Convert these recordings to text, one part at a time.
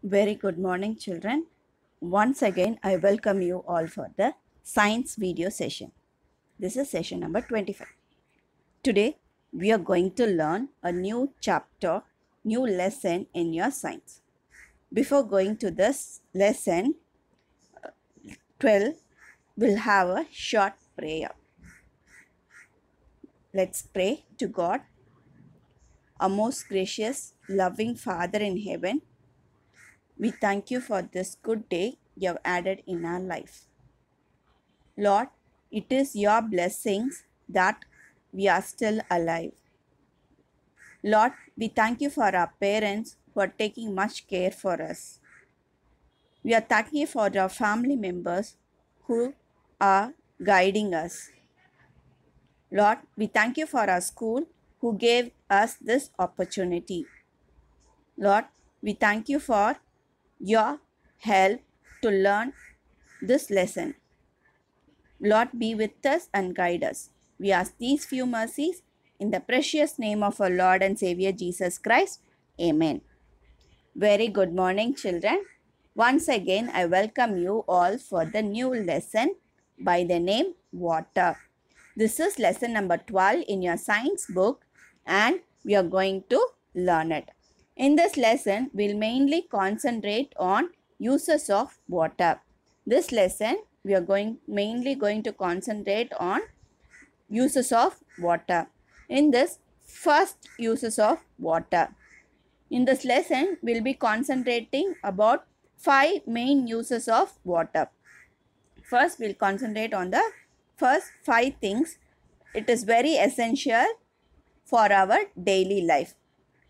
Very good morning, children. Once again, I welcome you all for the science video session. This is session number 25. Today, we are going to learn a new chapter, new lesson in your science. Before going to this lesson 12, we'll have a short prayer. Let's pray to God. Our most gracious, loving Father in heaven, we thank you for this good day you have added in our life. Lord, it is your blessings that we are still alive. Lord, we thank you for our parents who are taking much care for us. We are thanking you for our family members who are guiding us. Lord, we thank you for our school who gave us this opportunity. Lord, we thank you for your help to learn this lesson. Lord, be with us and guide us. We ask these few mercies in the precious name of our Lord and Savior Jesus Christ. Amen. Very good morning, children. Once again, I welcome you all for the new lesson by the name Water. This is lesson number 12 in your science book and we are going to learn it. In this lesson, we'll mainly concentrate on uses of water. This lesson, we are mainly going to concentrate on uses of water. In this, first uses of water. In this lesson, we'll be concentrating about 5 main uses of water. First, we'll concentrate on the first 5 things. It is very essential for our daily life.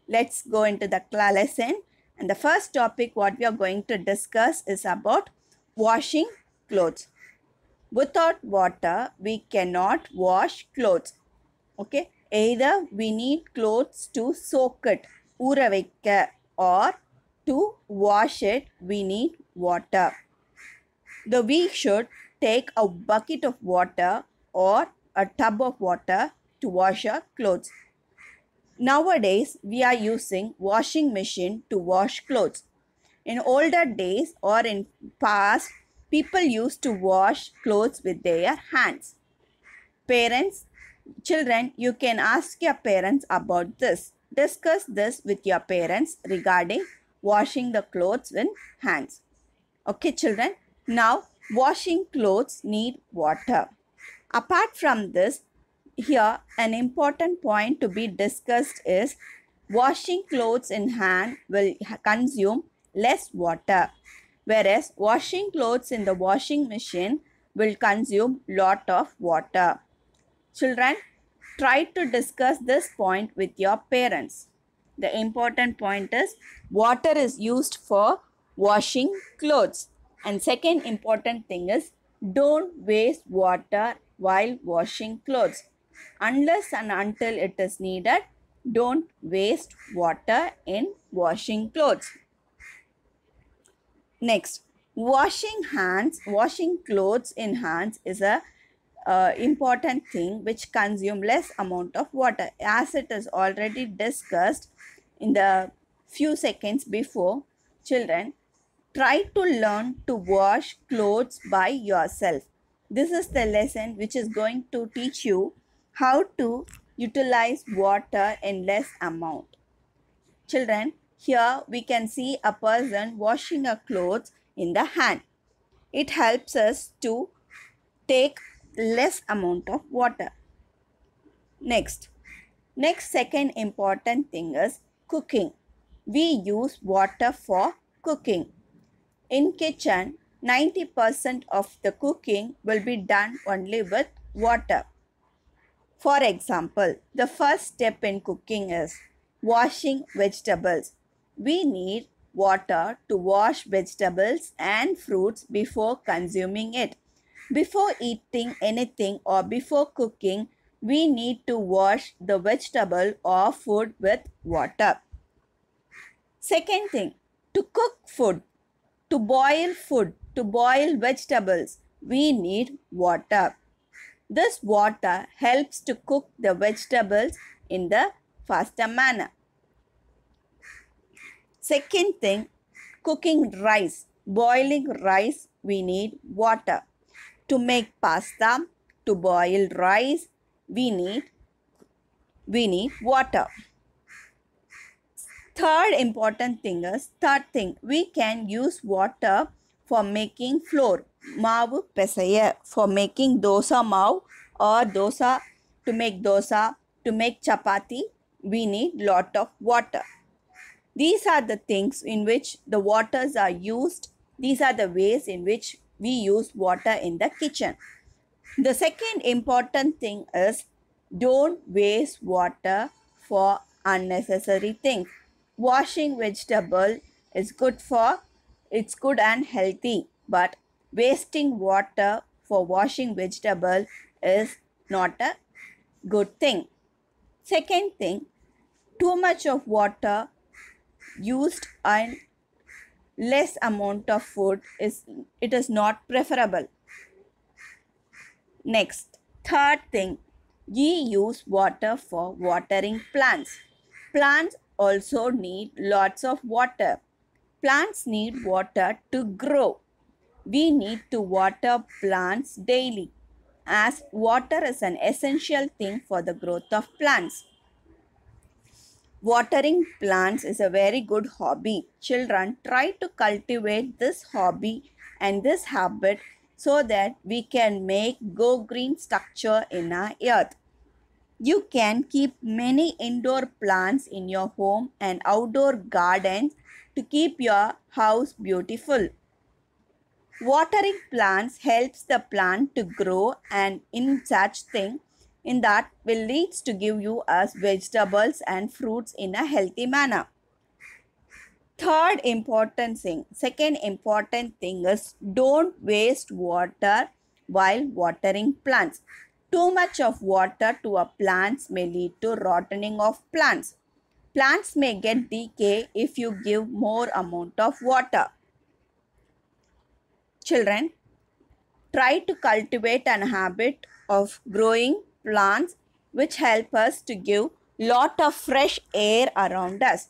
Let's go into the lesson. And the first topic what we are going to discuss is about washing clothes. Without water, we cannot wash clothes. Okay. Either we need clothes to soak it, ஊற வைக்க, or to wash it, we need water. We should take a bucket of water or a tub of water to wash our clothes. Nowadays, we are using washing machine to wash clothes. In older days or in past, people used to wash clothes with their hands. Parents, children, you can ask your parents about this. Discuss this with your parents regarding washing the clothes with hands. Okay, children. Now, washing clothes need water. Apart from this, here an important point to be discussed is washing clothes in hand will consume less water, whereas washing clothes in the washing machine will consume lot of water. Children, try to discuss this point with your parents. The important point is water is used for washing clothes. And second important thing is don't waste water while washing clothes. Unless and until it is needed, don't waste water in washing clothes. Next, washing clothes in hands is a important thing which consume less amount of water. As it is already discussed in the few seconds before, children, try to learn to wash clothes by yourself. This is the lesson which is going to teach you how to utilize water in less amount. Children, here we can see a person washing a clothes in the hand. It helps us to take less amount of water. Next, second important thing is cooking. We use water for cooking. In kitchen, 90% of the cooking will be done only with water. For example, the first step in cooking is washing vegetables. We need water to wash vegetables and fruits before consuming it. Before eating anything or before cooking, we need to wash the vegetable or food with water. Second thing, to cook food, to boil vegetables, we need water. This water helps to cook the vegetables in the faster manner. Second thing, cooking rice, boiling rice, we need water. To make pasta, to boil rice, we need water. Third thing, we can use water for making flour. Mavu pesaya, for making dosa mav or dosa, to make dosa, to make chapati, we need lot of water. These are the things in which the waters are used. These are the ways in which we use water in the kitchen. The second important thing is don't waste water for unnecessary things. Washing vegetable is it's good and healthy, but wasting water for washing vegetable is not a good thing. Second thing, too much of water used and less amount of food is not preferable. Next, third thing, we use water for watering plants. Plants also need lots of water. Plants need water to grow. We need to water plants daily, as water is an essential thing for the growth of plants. Watering plants is a very good hobby. Children, try to cultivate this hobby and this habit so that we can make go green structure in our earth. You can keep many indoor plants in your home and outdoor gardens to keep your house beautiful. Watering plants helps the plant to grow, and in such thing in that will leads to give you us vegetables and fruits in a healthy manner. Second important thing is don't waste water while watering plants. Too much of water to a plants may lead to rotting of plants. Plants may get decay if you give more amount of water. Children, try to cultivate an habit of growing plants which help us to give lot of fresh air around us.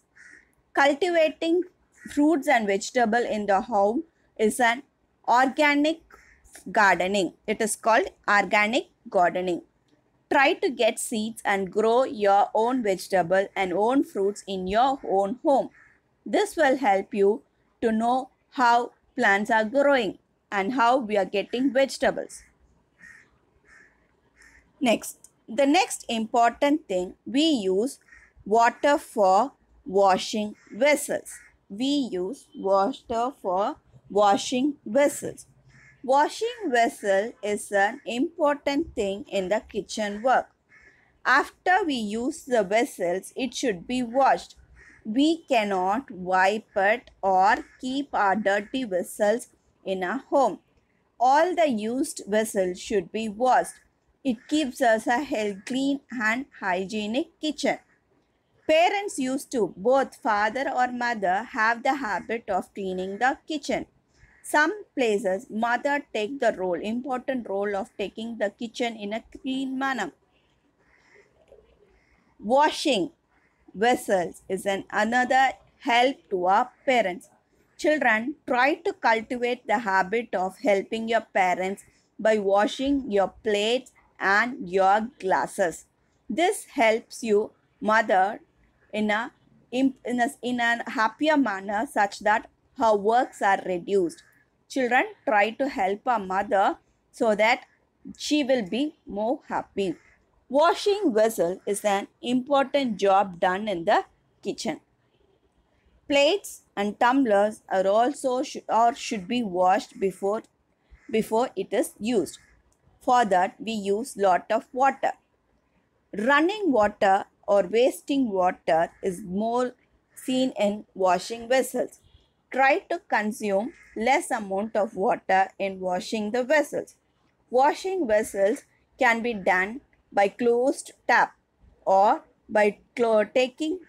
Cultivating fruits and vegetables in the home is an organic gardening. It is called organic gardening. Try to get seeds and grow your own vegetable and own fruits in your own home. This will help you to know how plants are growing and how we are getting vegetables. Next, the next important thing, we use water for washing vessels. We use water for washing vessels. Washing vessel is an important thing in the kitchen work. After we use the vessels, it should be washed. We cannot wipe it or keep our dirty vessels in our home. All the used vessels should be washed. It keeps us a clean and hygienic kitchen. Parents used to, both father or mother, have the habit of cleaning the kitchen. Some places, mother take the important role of taking the kitchen in a clean manner. Washing vessels is another help to our parents. Children, try to cultivate the habit of helping your parents by washing your plates and your glasses. This helps you mother in a happier manner such that her works are reduced. Children, try to help a mother so that she will be more happy. Washing vessel is an important job done in the kitchen. Plates and tumblers are also should be washed before it is used. For that, we use lot of water. Running water or wasting water is more seen in washing vessels. Try to consume less amount of water in washing the vessels. Washing vessels can be done by closed tap or by taking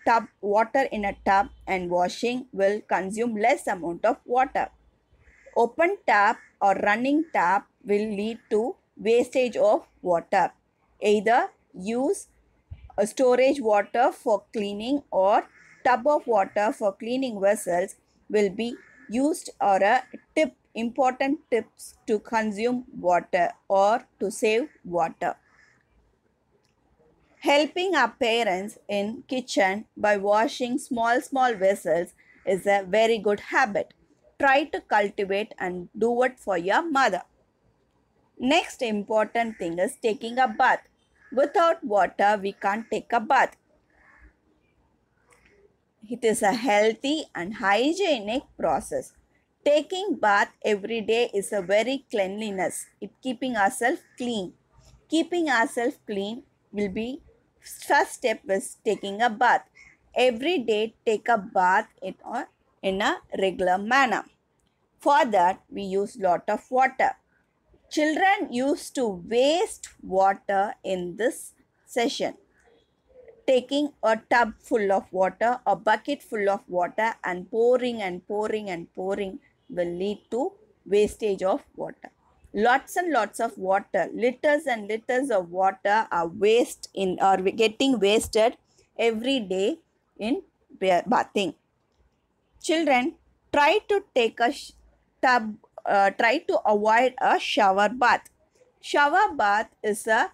water in a tub, and washing will consume less amount of water. Open tap or running tap will lead to wastage of water. Either use a storage water for cleaning or tub of water for cleaning vessels will be used or a tip, important tips to consume water or to save water. Helping our parents in kitchen by washing small vessels is a very good habit. Try to cultivate and do it for your mother. Next important thing is taking a bath. Without water, we can't take a bath. It is a healthy and hygienic process. Taking bath every day is a very cleanliness. It keeping ourselves clean. Keeping ourselves clean will be first step is taking a bath. Every day take a bath in a regular manner. For that we use lot of water. Children used to waste water in this session. Taking a tub full of water, a bucket full of water and pouring will lead to wastage of water. Lots and lots of water, liters and liters of water are getting wasted every day in bathing. Children, try to take a try to avoid a shower bath. Shower bath is a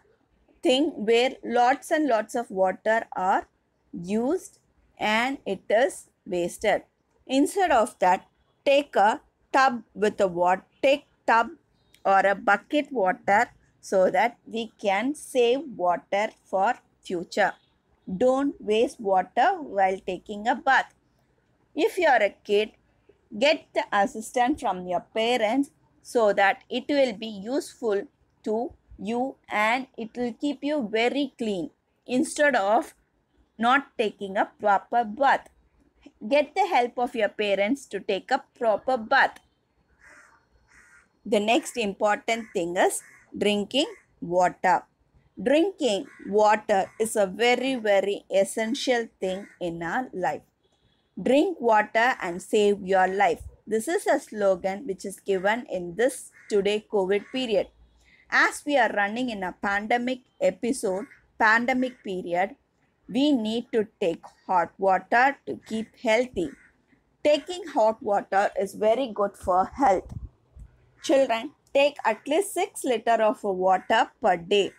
thing where lots and lots of water are used and it is wasted. Instead of that, take a tub with a take tub or a bucket water so that we can save water for future. Don't waste water while taking a bath. If you are a kid, get the assistance from your parents so that it will be useful to you and it will keep you very clean instead of not taking a proper bath. Get the help of your parents to take a proper bath. The next important thing is drinking water. Drinking water is a very essential thing in our life. Drink water and save your life. This is a slogan which is given in this today COVID period. As we are running in a pandemic period, we need to take hot water to keep healthy. Taking hot water is very good for health. Children, take at least 6 liters of water per day.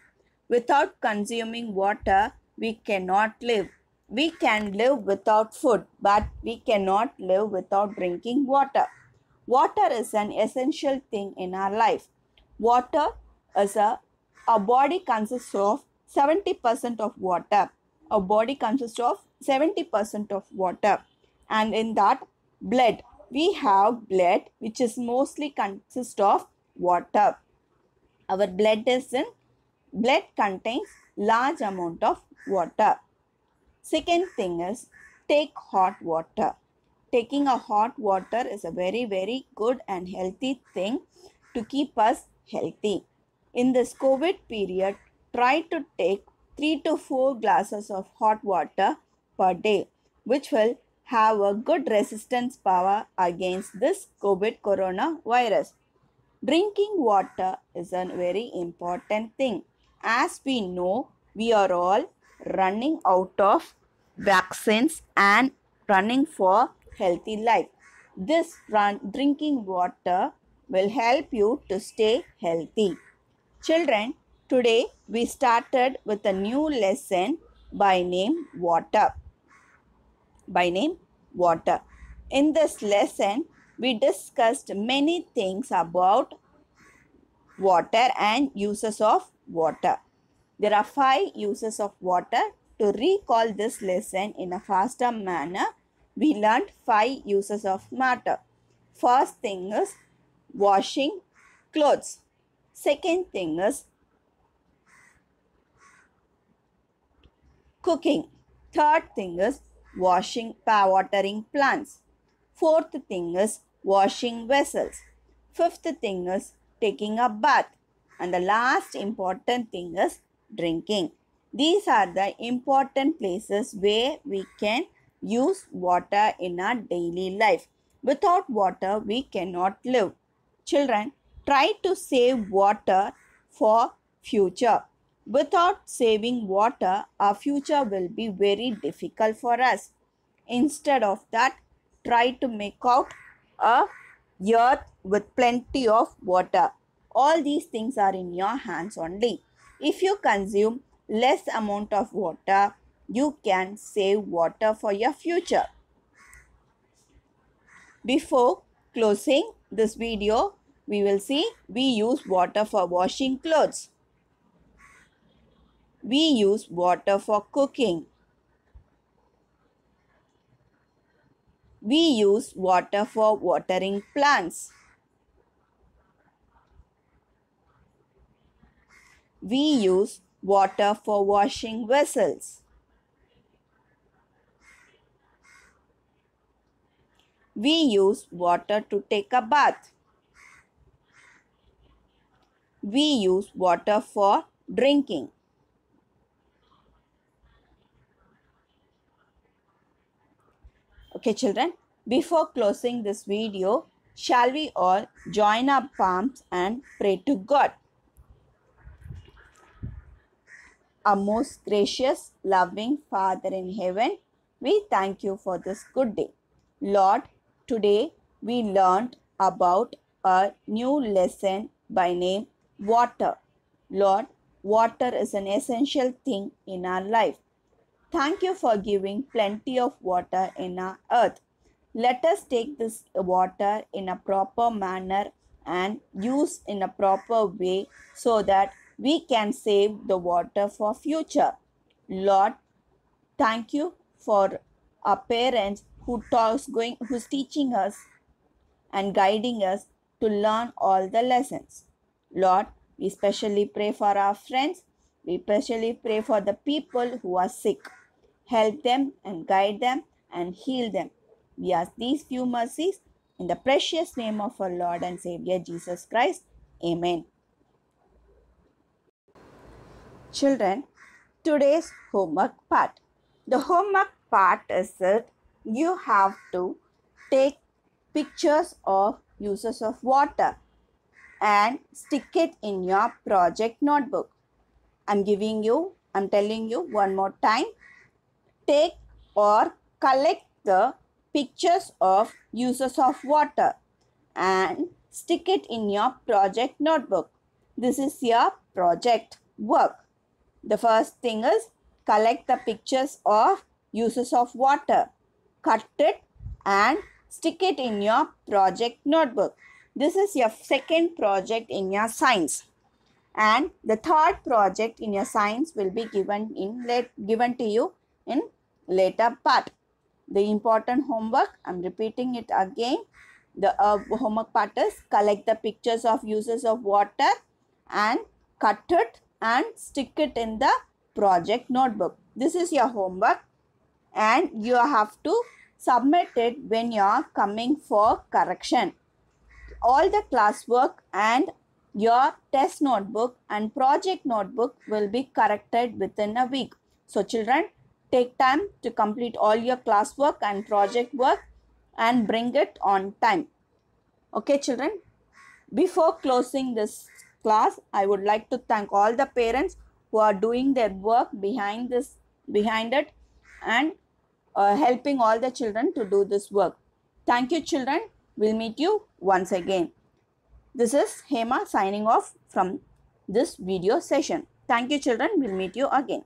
Without consuming water, we cannot live. We can live without food, but we cannot live without drinking water. Water is an essential thing in our life. Water is our body consists of 70% of water. Our body consists of 70% of water. And in that, blood. We have blood which is mostly consists of water. Our blood contains large amount of water. Second thing is take hot water. Taking a hot water is a very good and healthy thing to keep us healthy. In this COVID period, try to take 3 to 4 glasses of hot water per day, which will have a good resistance power against this COVID coronavirus. Drinking water is a very important thing. As we know, we are all running out of vaccines and running for healthy life. This drinking water will help you to stay healthy. Children, today we started with a new lesson by name water. In this lesson, we discussed many things about water and uses of water. There are 5 uses of water. To recall this lesson in a faster manner, we learned 5 uses of water. First thing is washing clothes. Second thing is cooking. Third thing is watering plants. Fourth thing is washing vessels. Fifth thing is taking a bath. And the last important thing is drinking. These are the important places where we can use water in our daily life. Without water, we cannot live. Children, try to save water for future. Without saving water, our future will be very difficult for us. Instead of that, try to make out a earth with plenty of water. All these things are in your hands only. If you consume less amount of water, you can save water for your future. Before closing this video, we will see we use water for washing clothes. We use water for cooking. We use water for watering plants. We use water for washing vessels. We use water to take a bath. We use water for drinking. Okay, children, before closing this video, shall we all join our palms and pray to God? Our most gracious, loving Father in heaven, we thank you for this good day. Lord, today we learned about a new lesson by name water. Lord, water is an essential thing in our life. Thank you for giving plenty of water in our earth. Let us take this water in a proper manner and use in a proper way so that we can save the water for future. Lord, thank you for our parents who's teaching us and guiding us to learn all the lessons. Lord, we especially pray for our friends. We especially pray for the people who are sick. Help them and guide them and heal them. We ask these few mercies in the precious name of our Lord and Savior Jesus Christ. Amen. Children, today's homework part. The homework part is that you have to take pictures of uses of water and stick it in your project notebook. I'm telling you one more time. Take or collect the pictures of uses of water and stick it in your project notebook. This is your project work. The first thing is collect the pictures of uses of water, cut it and stick it in your project notebook. This is your second project in your science. And the third project in your science will be given to you in later part. The important homework, I'm repeating it again. The homework part is collect the pictures of uses of water and cut it and stick it in the project notebook. This is your homework and you have to submit it when you are coming for correction. All the classwork and your test notebook and project notebook will be corrected within a week. So children, take time to complete all your classwork and project work and bring it on time. Okay children, before closing this class, I would like to thank all the parents who are doing their work behind it and helping all the children to do this work. Thank you children. We'll meet you once again. This is Hema signing off from this video session. Thank you children. We'll meet you again.